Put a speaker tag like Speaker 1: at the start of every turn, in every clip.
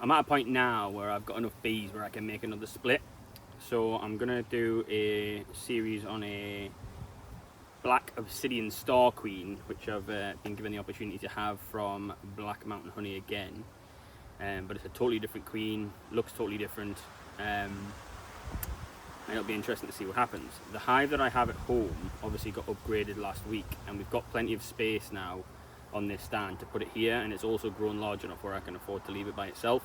Speaker 1: I'm at a point now where I've got enough bees where I can make another split. So I'm going to do a series on a black Obsidian Star Queen, which I've been given the opportunity to have from Black Mountain Honey again. But it's a totally different queen, looks totally different. And it'll be interesting to see what happens. The hive that I have at home obviously got upgraded last week, and we've got plenty of space now on this stand to put it here, and it's also grown large enough where I can afford to leave it by itself.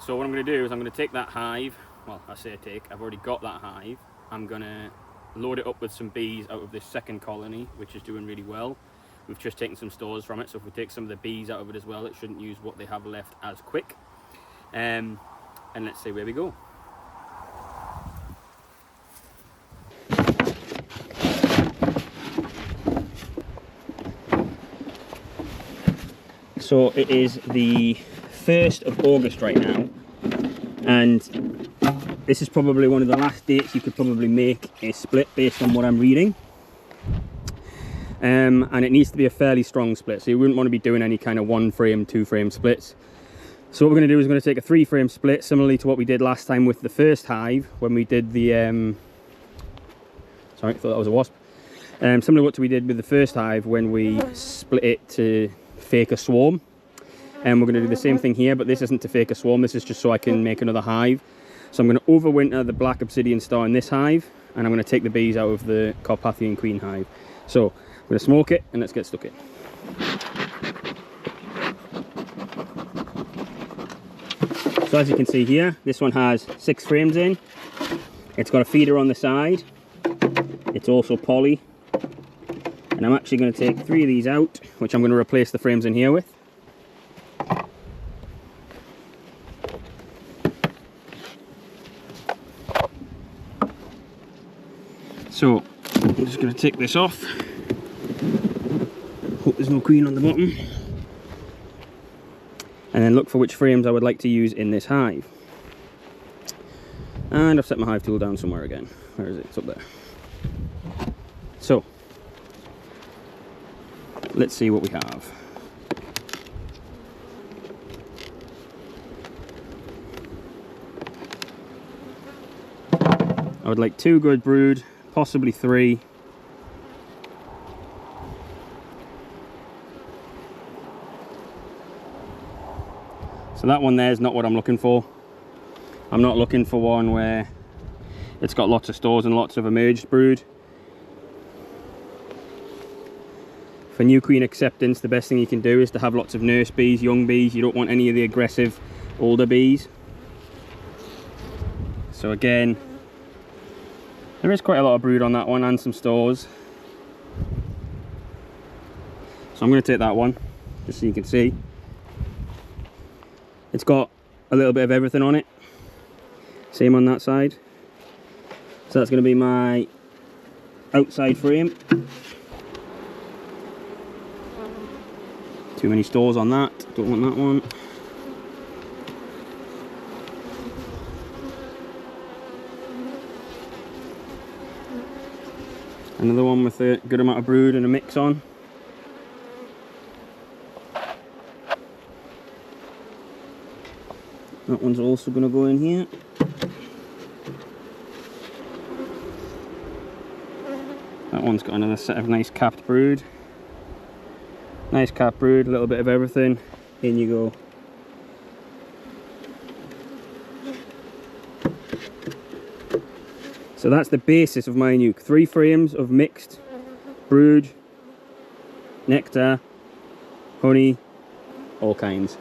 Speaker 1: So what I'm going to do is I'm going to take that hive, well, I say take, I've already got that hive. I'm going to load it up with some bees out of this second colony, which is doing really well. We've just taken some stores from it, so if we take some of the bees out of it as well, it shouldn't use what they have left as quick. And let's see where we go. So it is the 1st of August right now, and this is probably one of the last dates you could probably make a split based on what I'm reading. And it needs to be a fairly strong split, so you wouldn't want to be doing any kind of 1 frame, 2 frame splits. So what we're going to do is we're going to take a 3 frame split, similarly to what we did last time with the first hive when we did the sorry, I thought that was a wasp. Similar to what we did with the first hive when we split it to fake a swarm, and we're going to do the same thing here, but this isn't to fake a swarm, this is just so I can make another hive. So I'm going to overwinter the black obsidian star in this hive, and I'm going to take the bees out of the Carpathian queen hive. So I'm going to smoke it and let's get stuck in. So as you can see here, this one has 6 frames in, it's got a feeder on the side, it's also poly. And I'm actually going to take 3 of these out, which I'm going to replace the frames in here with. So I'm just going to take this off. Hope there's no queen on the bottom. And then look for which frames I would like to use in this hive. And I've set my hive tool down somewhere again. Where is it? It's up there. So let's see what we have. I would like 2 good brood, possibly 3. So that one there is not what I'm looking for. I'm not looking for one where it's got lots of stores and lots of emerged brood. For new queen acceptance, the best thing you can do is to have lots of nurse bees, young bees. You don't want any of the aggressive older bees. So again, there is quite a lot of brood on that one and some stores. So I'm going to take that one, just so you can see. It's got a little bit of everything on it. Same on that side. So that's going to be my outside frame. Too many stores on that, don't want that one. Another one with a good amount of brood and a mix on. That one's also going to go in here. That one's got another set of nice capped brood. Nice capped brood, a little bit of everything. In you go. So that's the basis of my nuke. 3 frames of mixed brood, nectar, honey, all kinds.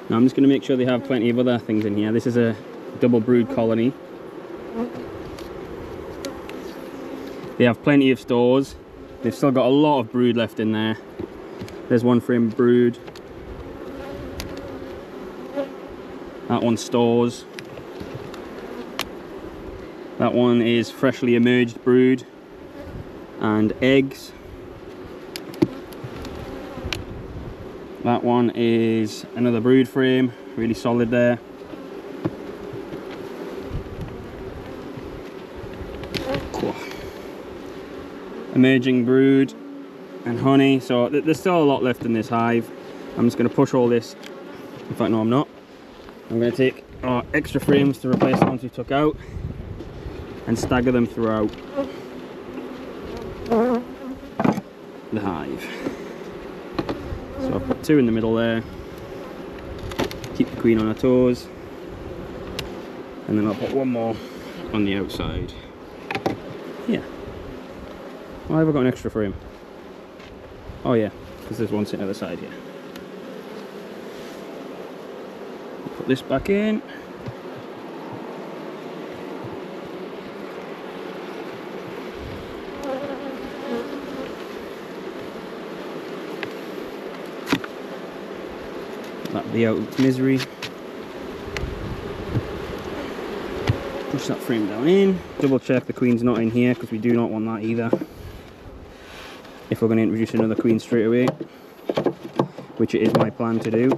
Speaker 1: Now I'm just going to make sure they have plenty of other things in here. This is a double brood colony. They have plenty of stores. They've still got a lot of brood left in there. There's 1 frame of brood. That one's stores. That one is freshly emerged brood and eggs. That one is another brood frame, really solid there. Cool. Emerging brood and honey, so there's still a lot left in this hive. I'm just going to push all this, in fact no I'm not. I'm going to take our extra frames to replace the ones we took out and stagger them throughout the hive. So I've put 2 in the middle there, keep the queen on her toes, and then I'll put 1 more on the outside. Yeah. Why have I got an extra frame? Oh yeah, because there's one sitting at the side here. Put this back in. That'll be out of its misery. Push that frame down in. Double check the queen's not in here because we do not want that either. If we're going to introduce another queen straight away, which it is my plan to do.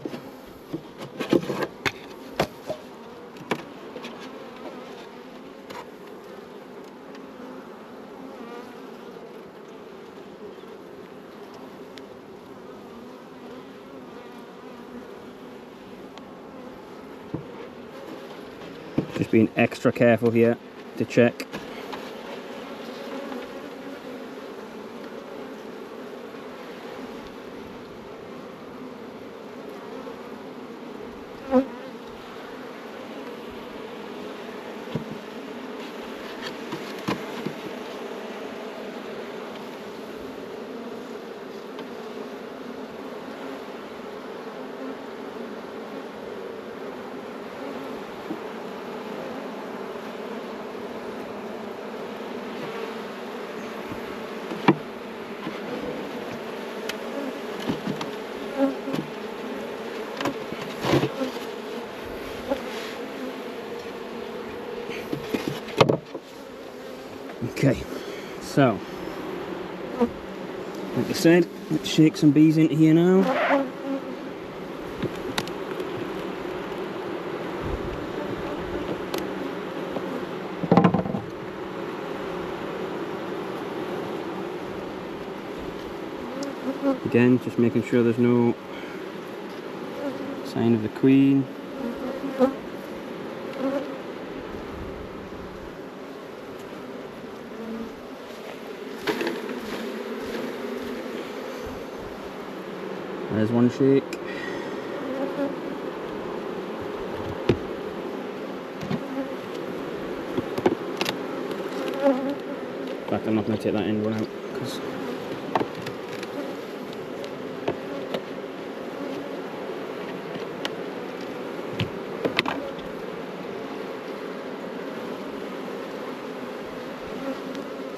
Speaker 1: Just being extra careful here to check. Okay, so like I said, let's shake some bees into here now. Again, just making sure there's no sign of the queen. There's one shake. In fact, I'm not going to take that end one out because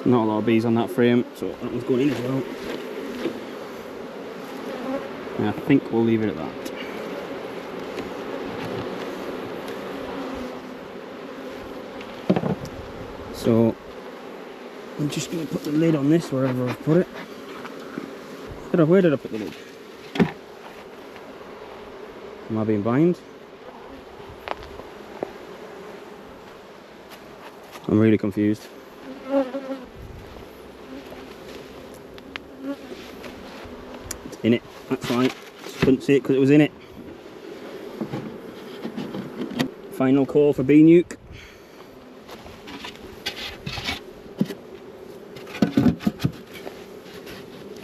Speaker 1: not a lot of bees on that frame, so that one's going in as well. And I think we'll leave it at that. So I'm just going to put the lid on this wherever I've put it. Where did I put the lid? Am I being blind? I'm really confused. It's in it, that's right. Just couldn't see it because it was in it. Final call for bee nuke.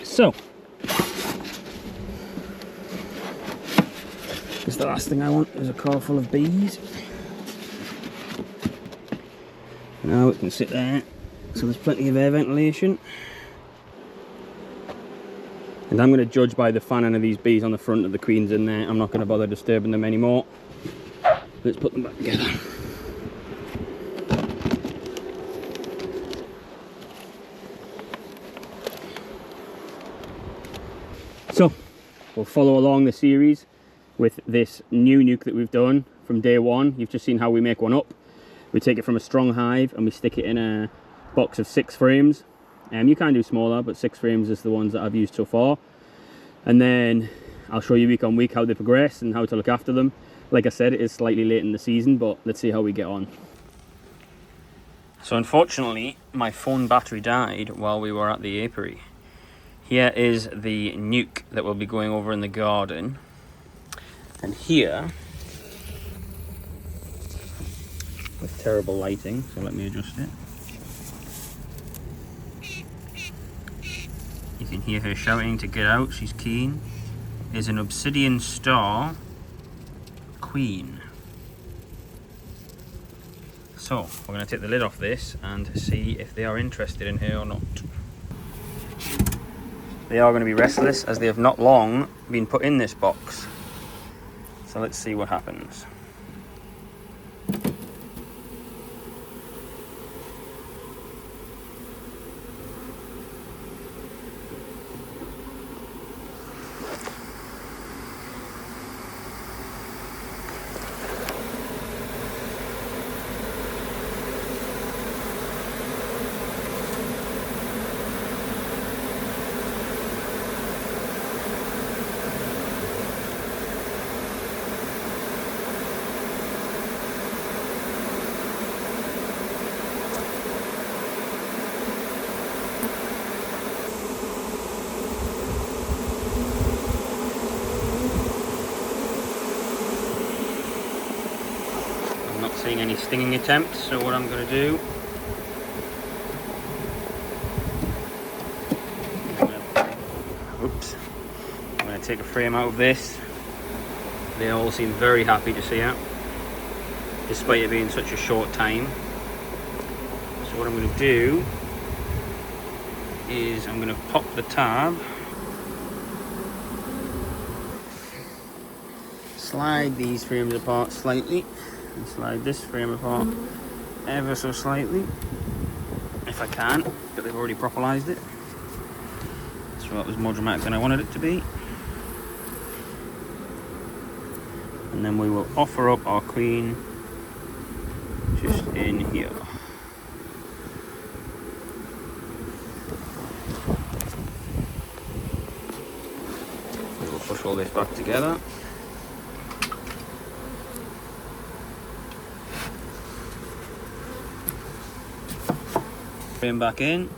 Speaker 1: So, it's the last thing I want is a car full of bees. Now it can sit there, so there's plenty of air ventilation. And I'm going to judge by the fanning of these bees on the front of the queens in there. I'm not going to bother disturbing them anymore. Let's put them back together. So, we'll follow along the series with this new nuke that we've done from day one. You've just seen how we make one up. We take it from a strong hive and we stick it in a box of 6 frames. You can do smaller, but 6 frames is the ones that I've used so far. And then I'll show you week on week how they progress and how to look after them. Like I said, it is slightly late in the season, but let's see how we get on. So unfortunately, my phone battery died while we were at the apiary. Here is the nuke that we'll be going over in the garden. And here with terrible lighting, so let me adjust it. You can hear her shouting to get out, she's keen. There's an obsidian star queen. So, we're going to take the lid off this and see if they are interested in her or not. They are going to be restless as they have not long been put in this box. So let's see what happens. Not seeing any stinging attempts, so what I'm going to do, I'm going to take a frame out of this. They all seem very happy to see it, despite it being such a short time. So what I'm going to do is I'm going to pop the tab, slide these frames apart slightly, and slide this frame apart ever so slightly, if I can, but they've already properlised it, so that was more dramatic than I wanted it to be. And then we will offer up our queen just in here. We will push all this back together. Frame back in.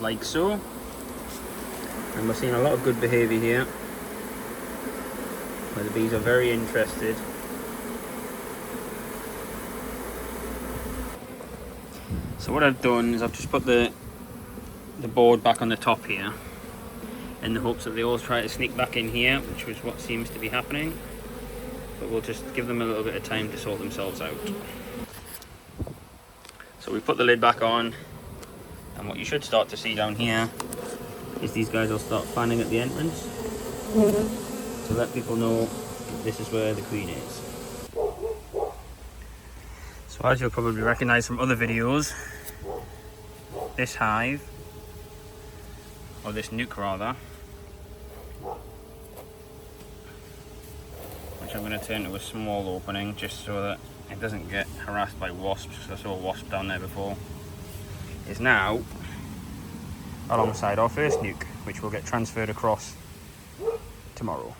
Speaker 1: Like so. And we're seeing a lot of good behaviour here, where the bees are very interested. So what I've done is I've just put the board back on the top here, in the hopes that they all try to sneak back in here, which is what seems to be happening. But we'll just give them a little bit of time to sort themselves out. So we put the lid back on, and what you should start to see down here is these guys will start fanning at the entrance to let people know this is where the queen is. So as you'll probably recognise from other videos, this hive, or this nuke rather, which I'm going to turn to a small opening just so that it doesn't get harassed by wasps, because I saw a wasp down there before, is now alongside our first nuke, which will get transferred across tomorrow.